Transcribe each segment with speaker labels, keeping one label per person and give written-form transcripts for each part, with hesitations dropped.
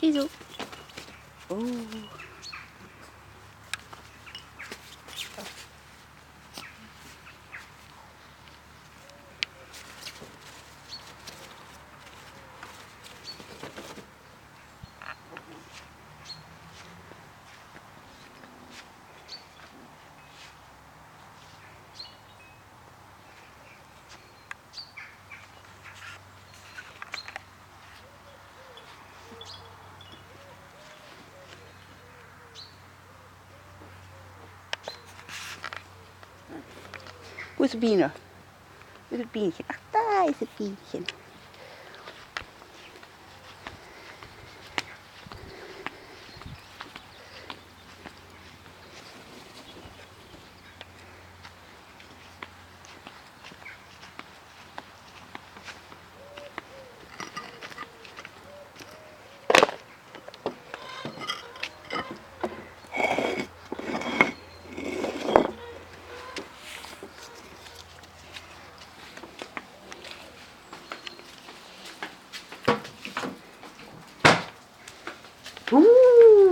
Speaker 1: Wieso? Oh. Wo ist die Biene? Wo ist das Bienchen? Ach, da ist das Bienchen.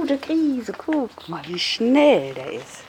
Speaker 1: Der Riese, guck mal, wie schnell der ist.